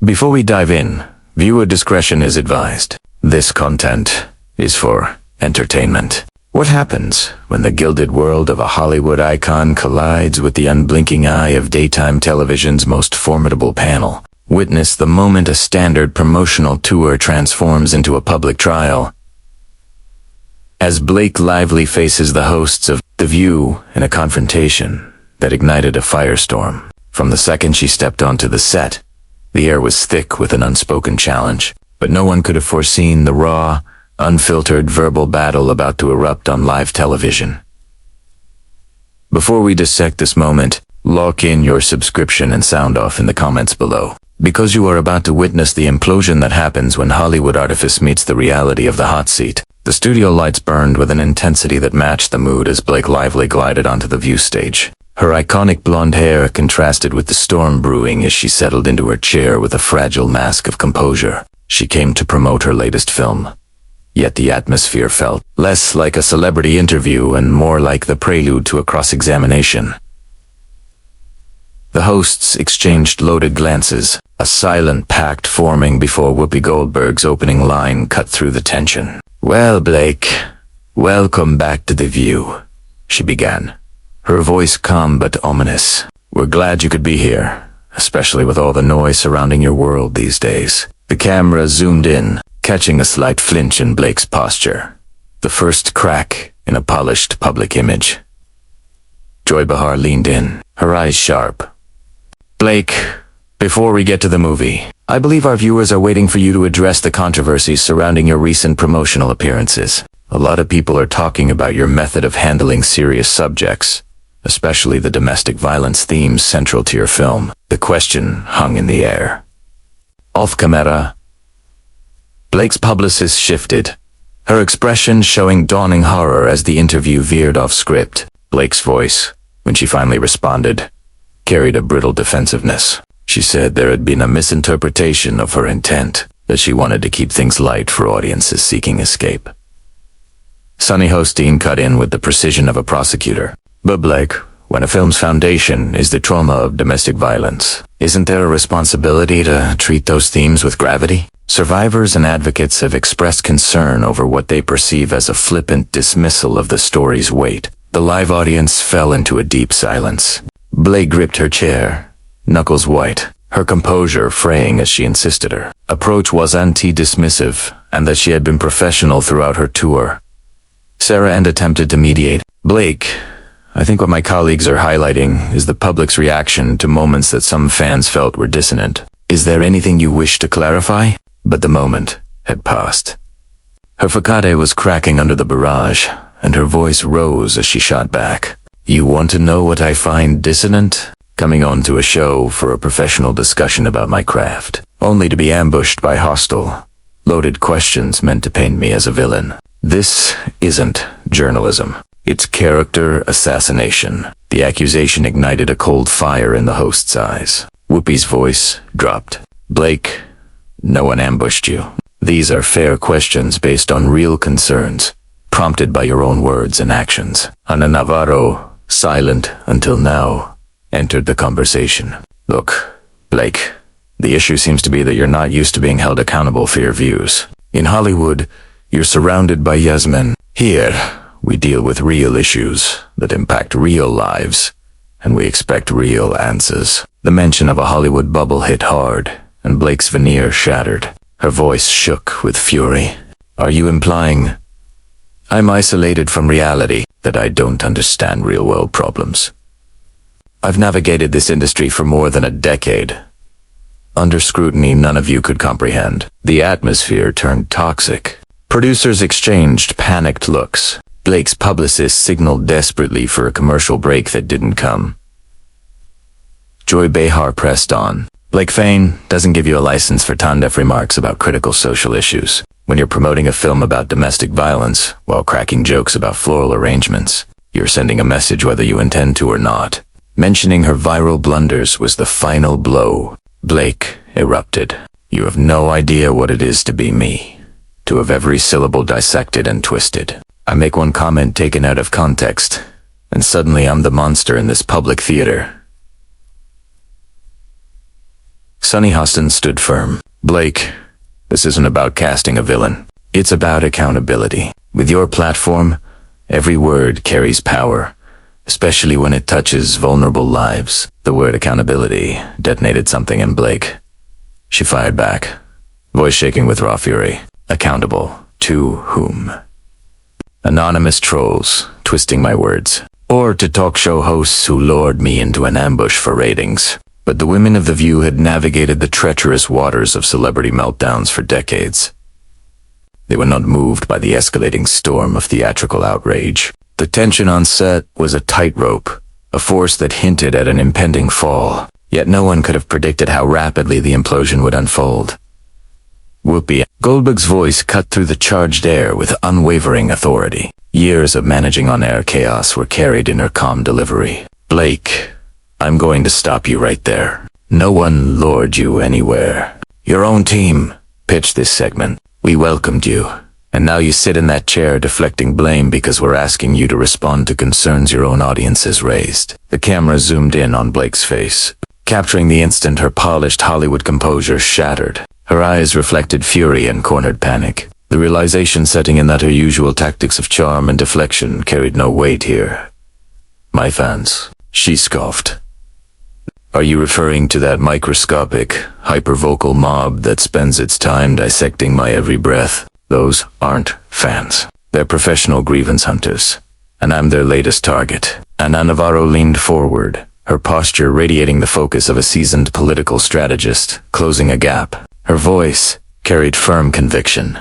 Before we dive in, viewer discretion is advised. This content is for entertainment. What happens when the gilded world of a Hollywood icon collides with the unblinking eye of daytime television's most formidable panel? Witness the moment a standard promotional tour transforms into a public trial. As Blake Lively faces the hosts of The View in a confrontation that ignited a firestorm. From the second she stepped onto the set, the air was thick with an unspoken challenge, but no one could have foreseen the raw, unfiltered verbal battle about to erupt on live television. Before we dissect this moment, lock in your subscription and sound off in the comments below, because you are about to witness the implosion that happens when Hollywood artifice meets the reality of the hot seat. The studio lights burned with an intensity that matched the mood as Blake Lively glided onto the View stage. Her iconic blonde hair contrasted with the storm brewing as she settled into her chair with a fragile mask of composure. She came to promote her latest film. Yet the atmosphere felt less like a celebrity interview and more like the prelude to a cross-examination. The hosts exchanged loaded glances, a silent pact forming before Whoopi Goldberg's opening line cut through the tension. "Well, Blake, welcome back to The View," she began, her voice calm but ominous. "We're glad you could be here, especially with all the noise surrounding your world these days." The camera zoomed in, catching a slight flinch in Blake's posture, the first crack in a polished public image. Joy Behar leaned in, her eyes sharp. "Blake, before we get to the movie, I believe our viewers are waiting for you to address the controversies surrounding your recent promotional appearances. A lot of people are talking about your method of handling serious subjects, especially the domestic violence themes central to your film." The question hung in the air. Off camera, Blake's publicist shifted, her expression showing dawning horror as the interview veered off script. Blake's voice, when she finally responded, carried a brittle defensiveness. She said there had been a misinterpretation of her intent, that she wanted to keep things light for audiences seeking escape. Sunny Hosteen cut in with the precision of a prosecutor. "But Blake, when a film's foundation is the trauma of domestic violence, isn't there a responsibility to treat those themes with gravity?" Survivors and advocates have expressed concern over what they perceive as a flippant dismissal of the story's weight. The live audience fell into a deep silence. Blake gripped her chair, knuckles white, her composure fraying as she insisted her approach was anti-dismissive and that she had been professional throughout her tour. Sarah End attempted to mediate. "Blake, I think what my colleagues are highlighting is the public's reaction to moments that some fans felt were dissonant. Is there anything you wish to clarify?" But the moment had passed. Her facade was cracking under the barrage, and her voice rose as she shot back. "You want to know what I find dissonant? Coming onto a show for a professional discussion about my craft, only to be ambushed by hostile, loaded questions meant to paint me as a villain. This isn't journalism. It's character assassination." The accusation ignited a cold fire in the host's eyes. Whoopi's voice dropped. "Blake, no one ambushed you. These are fair questions based on real concerns, prompted by your own words and actions." Ana Navarro, silent until now, entered the conversation. "Look, Blake, the issue seems to be that you're not used to being held accountable for your views. In Hollywood, you're surrounded by yes men. Here, we deal with real issues that impact real lives, and we expect real answers." The mention of a Hollywood bubble hit hard, and Blake's veneer shattered. Her voice shook with fury. "Are you implying I'm isolated from reality, that I don't understand real-world problems? I've navigated this industry for more than a decade. Under scrutiny none of you could comprehend." The atmosphere turned toxic. Producers exchanged panicked looks. Blake's publicist signaled desperately for a commercial break that didn't come. Joy Behar pressed on. "Blake Fane doesn't give you a license for tone-deaf remarks about critical social issues. When you're promoting a film about domestic violence while cracking jokes about floral arrangements, you're sending a message whether you intend to or not." Mentioning her viral blunders was the final blow. Blake erupted. "You have no idea what it is to be me, to have every syllable dissected and twisted. I make one comment taken out of context, and suddenly I'm the monster in this public theater." Sunny Hostin stood firm. Blake, this isn't about casting a villain. It's about accountability. With your platform, every word carries power, especially when it touches vulnerable lives. The word accountability detonated something in Blake. She fired back, voice shaking with raw fury. Accountable to whom? Anonymous trolls, twisting my words. Or to talk show hosts who lured me into an ambush for ratings. But the women of The View had navigated the treacherous waters of celebrity meltdowns for decades. They were not moved by the escalating storm of theatrical outrage. The tension on set was a tightrope, a force that hinted at an impending fall. Yet no one could have predicted how rapidly the implosion would unfold. Whoopi Goldberg's voice cut through the charged air with unwavering authority. Years of managing on-air chaos were carried in her calm delivery. Blake, I'm going to stop you right there. No one lured you anywhere. Your own team pitched this segment. We welcomed you. And now you sit in that chair deflecting blame because we're asking you to respond to concerns your own audience has raised. The camera zoomed in on Blake's face, capturing the instant her polished Hollywood composure shattered. Her eyes reflected fury and cornered panic. The realization setting in that her usual tactics of charm and deflection carried no weight here. My fans, she scoffed. Are you referring to that microscopic, hypervocal mob that spends its time dissecting my every breath? Those aren't fans. They're professional grievance hunters, and I'm their latest target. Ana Navarro leaned forward, her posture radiating the focus of a seasoned political strategist, closing a gap. Her voice carried firm conviction.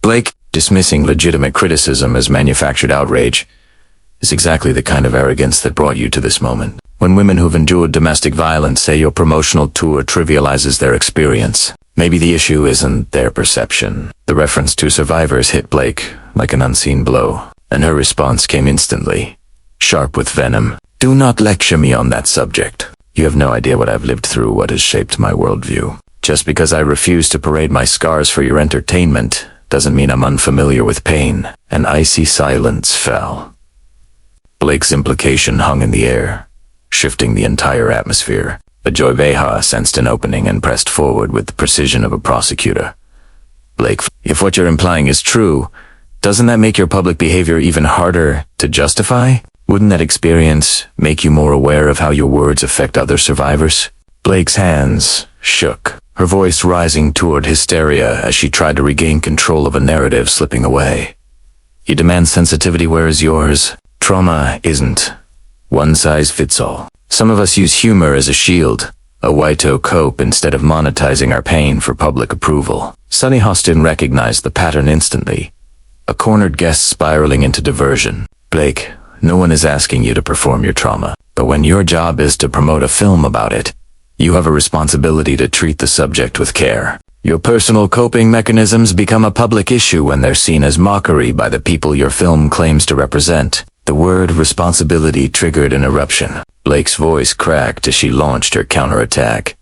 Blake, dismissing legitimate criticism as manufactured outrage, is exactly the kind of arrogance that brought you to this moment. When women who've endured domestic violence say your promotional tour trivializes their experience, maybe the issue isn't their perception. The reference to survivors hit Blake like an unseen blow, and her response came instantly, sharp with venom. Do not lecture me on that subject. You have no idea what I've lived through, what has shaped my worldview. Just because I refuse to parade my scars for your entertainment doesn't mean I'm unfamiliar with pain. An icy silence fell. Blake's implication hung in the air, shifting the entire atmosphere. Ajoy Veja sensed an opening and pressed forward with the precision of a prosecutor. Blake, if what you're implying is true, doesn't that make your public behavior even harder to justify? Wouldn't that experience make you more aware of how your words affect other survivors? Blake's hands shook, her voice rising toward hysteria as she tried to regain control of a narrative slipping away. You demand sensitivity, where is yours? Trauma isn't one size fits all. Some of us use humor as a shield, a way to cope instead of monetizing our pain for public approval. Sunny Hostin recognized the pattern instantly, a cornered guest spiraling into diversion. Blake, no one is asking you to perform your trauma, but when your job is to promote a film about it, you have a responsibility to treat the subject with care. Your personal coping mechanisms become a public issue when they're seen as mockery by the people your film claims to represent. The word responsibility triggered an eruption. Blake's voice cracked as she launched her counterattack.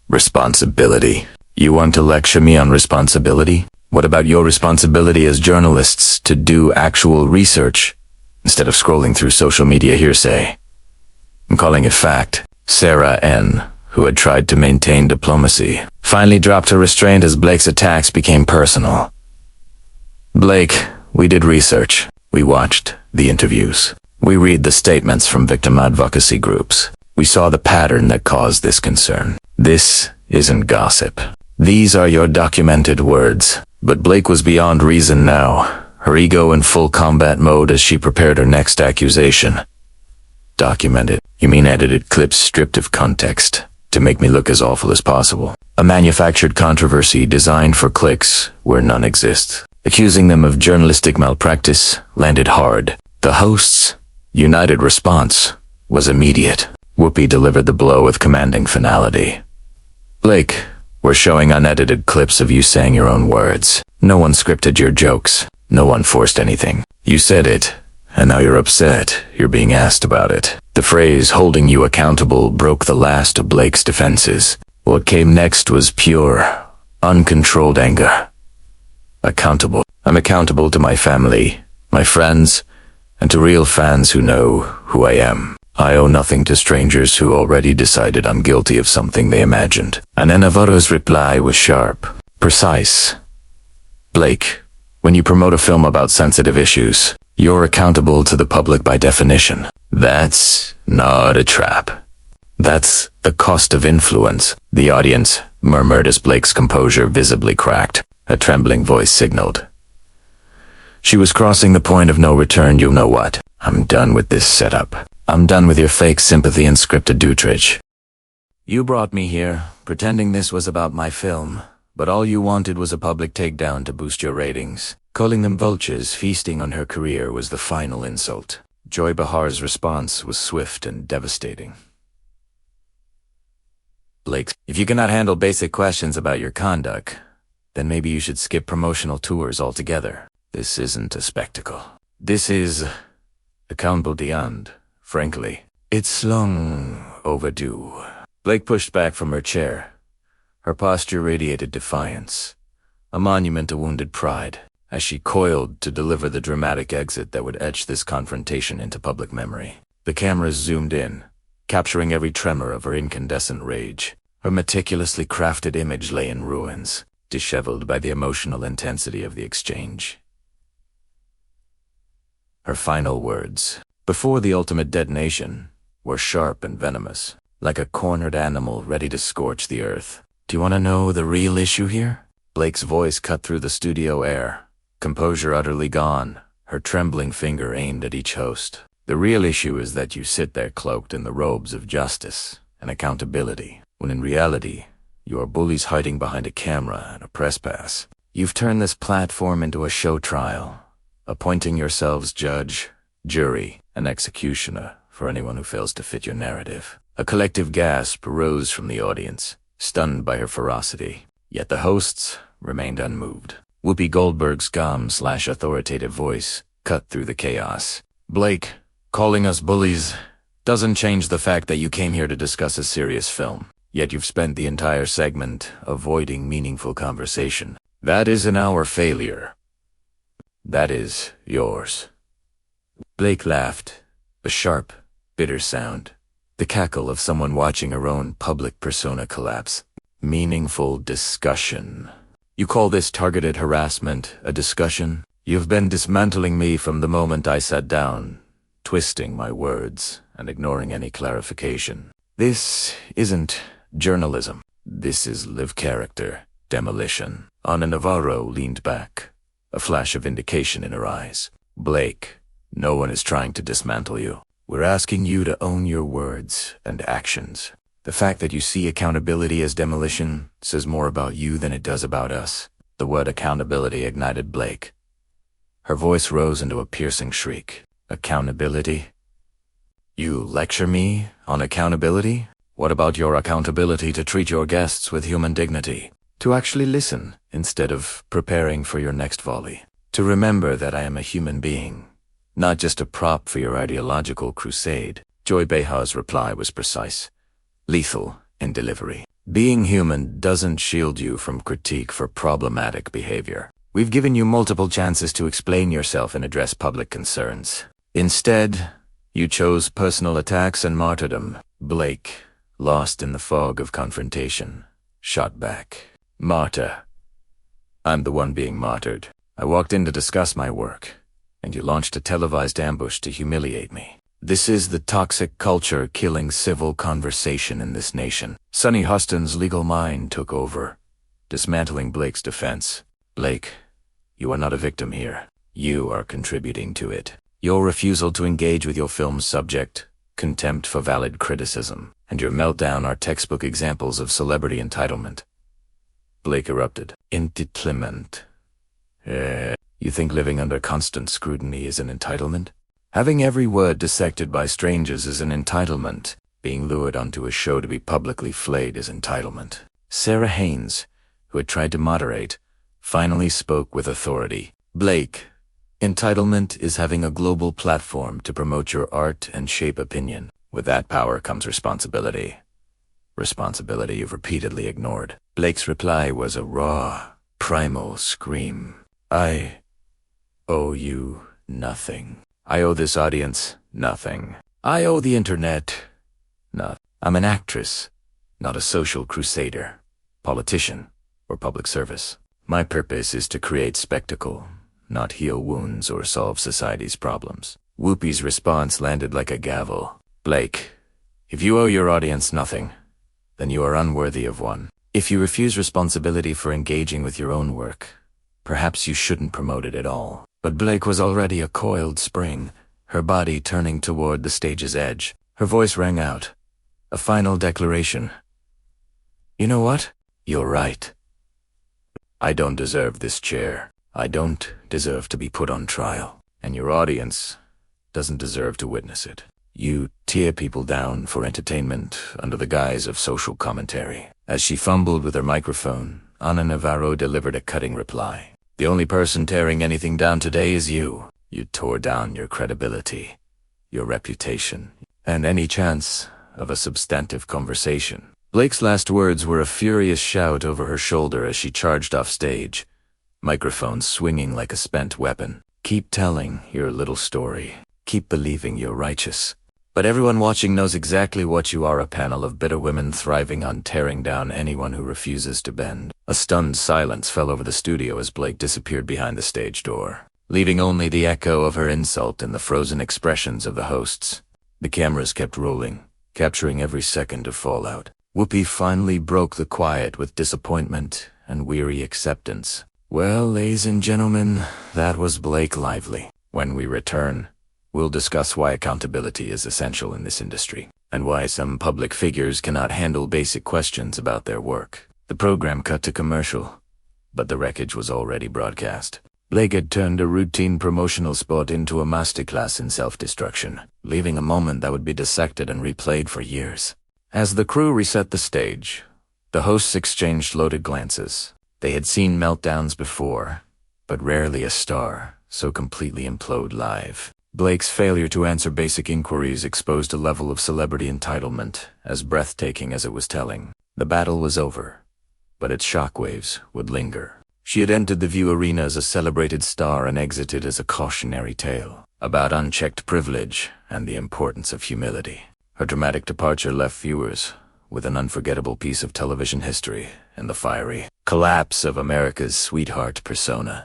Responsibility? You want to lecture me on responsibility? What about your responsibility as journalists to do actual research instead of scrolling through social media hearsay? I'm calling it fact. Sarah N., who had tried to maintain diplomacy, finally dropped her restraint as Blake's attacks became personal. Blake, we did research. We watched the interviews. We read the statements from victim advocacy groups. We saw the pattern that caused this concern. This isn't gossip. These are your documented words. But Blake was beyond reason now, her ego in full combat mode as she prepared her next accusation. Documented? You mean edited clips stripped of context to make me look as awful as possible? A manufactured controversy designed for clicks where none exist. Accusing them of journalistic malpractice landed hard. The host's united response was immediate. Whoopi delivered the blow with commanding finality. Blake, we're showing unedited clips of you saying your own words. No one scripted your jokes. No one forced anything. You said it, and now you're upset. You're being asked about it. The phrase holding you accountable broke the last of Blake's defenses. What came next was pure, uncontrolled anger. Accountable. I'm accountable to my family, my friends, and to real fans who know who I am. I owe nothing to strangers who already decided I'm guilty of something they imagined. And then Navarro's reply was sharp, precise. Blake, when you promote a film about sensitive issues, you're accountable to the public by definition. That's not a trap. That's the cost of influence. The audience murmured as Blake's composure visibly cracked. A trembling voice signaled. She was crossing the point of no return. You know what? I'm done with this setup. I'm done with your fake sympathy and scripted doodrage. You brought me here, pretending this was about my film, but all you wanted was a public takedown to boost your ratings. Calling them vultures feasting on her career was the final insult. Joy Behar's response was swift and devastating. Blake, if you cannot handle basic questions about your conduct, then maybe you should skip promotional tours altogether. This isn't a spectacle. This is accountable beyond, frankly. It's long overdue. Blake pushed back from her chair. Her posture radiated defiance, a monument to wounded pride, as she coiled to deliver the dramatic exit that would etch this confrontation into public memory. The cameras zoomed in, capturing every tremor of her incandescent rage. Her meticulously crafted image lay in ruins, disheveled by the emotional intensity of the exchange. Her final words, before the ultimate detonation, were sharp and venomous, like a cornered animal ready to scorch the earth. Do you want to know the real issue here? Blake's voice cut through the studio air, composure utterly gone, her trembling finger aimed at each host. The real issue is that you sit there cloaked in the robes of justice and accountability, when in reality, you are bullies hiding behind a camera and a press pass. You've turned this platform into a show trial, appointing yourselves judge, jury, and executioner for anyone who fails to fit your narrative. A collective gasp rose from the audience, stunned by her ferocity. Yet the hosts remained unmoved. Whoopi Goldberg's calm/authoritative voice cut through the chaos. Blake, calling us bullies doesn't change the fact that you came here to discuss a serious film. Yet you've spent the entire segment avoiding meaningful conversation. That isn't our failure. That is yours. Blake laughed, a sharp, bitter sound, the cackle of someone watching her own public persona collapse. Meaningful discussion. You call this targeted harassment a discussion? You've been dismantling me from the moment I sat down, twisting my words and ignoring any clarification. This isn't journalism. This is live character demolition. Ana Navarro leaned back, a flash of vindication in her eyes. Blake, no one is trying to dismantle you. We're asking you to own your words and actions. The fact that you see accountability as demolition says more about you than it does about us. The word accountability ignited Blake. Her voice rose into a piercing shriek. Accountability? You lecture me on accountability? What about your accountability to treat your guests with human dignity? To actually listen instead of preparing for your next volley? To remember that I am a human being, not just a prop for your ideological crusade? Joy Behar's reply was precise, lethal in delivery. Being human doesn't shield you from critique for problematic behavior. We've given you multiple chances to explain yourself and address public concerns. Instead, you chose personal attacks and martyrdom. Blake, lost in the fog of confrontation, shot back. Martyr. I'm the one being martyred. I walked in to discuss my work, and you launched a televised ambush to humiliate me. This is the toxic culture killing civil conversation in this nation. Sonny Huston's legal mind took over, dismantling Blake's defense. Blake, you are not a victim here. You are contributing to it. Your refusal to engage with your film's subject, contempt for valid criticism, and your meltdown are textbook examples of celebrity entitlement. Blake erupted. Entitlement. You think living under constant scrutiny is an entitlement? Having every word dissected by strangers is an entitlement. Being lured onto a show to be publicly flayed is entitlement. Sarah Haynes, who had tried to moderate, finally spoke with authority. Blake, entitlement is having a global platform to promote your art and shape opinion. With that power comes responsibility. Responsibility you've repeatedly ignored. Blake's reply was a raw, primal scream. I owe you nothing. I owe this audience nothing. I owe the internet. Not. I'm an actress, not a social crusader, politician, or public service. My purpose is to create spectacle, not heal wounds or solve society's problems. Whoopi's response landed like a gavel. Blake, if you owe your audience nothing, then you are unworthy of one. If you refuse responsibility for engaging with your own work, perhaps you shouldn't promote it at all. But Blake was already a coiled spring, her body turning toward the stage's edge. Her voice rang out. A final declaration. You know what? You're right. I don't deserve this chair. I don't deserve to be put on trial. And your audience doesn't deserve to witness it. You tear people down for entertainment under the guise of social commentary. As she fumbled with her microphone, Ana Navarro delivered a cutting reply. The only person tearing anything down today is you. You tore down your credibility, your reputation, and any chance of a substantive conversation. Blake's last words were a furious shout over her shoulder as she charged off stage, microphone swinging like a spent weapon. Keep telling your little story. Keep believing you're righteous. But everyone watching knows exactly what you are, a panel of bitter women thriving on tearing down anyone who refuses to bend. A stunned silence fell over the studio as Blake disappeared behind the stage door, leaving only the echo of her insult and the frozen expressions of the hosts. The cameras kept rolling, capturing every second of fallout. Whoopi finally broke the quiet with disappointment and weary acceptance. Well, ladies and gentlemen, that was Blake Lively. When we return, we'll discuss why accountability is essential in this industry, and why some public figures cannot handle basic questions about their work. The program cut to commercial, but the wreckage was already broadcast. Blake had turned a routine promotional spot into a masterclass in self-destruction, leaving a moment that would be dissected and replayed for years. As the crew reset the stage, the hosts exchanged loaded glances. They had seen meltdowns before, but rarely a star so completely implode live. Blake's failure to answer basic inquiries exposed a level of celebrity entitlement as breathtaking as it was telling. The battle was over, but its shockwaves would linger. She had entered the View Arena as a celebrated star and exited as a cautionary tale about unchecked privilege and the importance of humility. Her dramatic departure left viewers with an unforgettable piece of television history in the fiery collapse of America's sweetheart persona.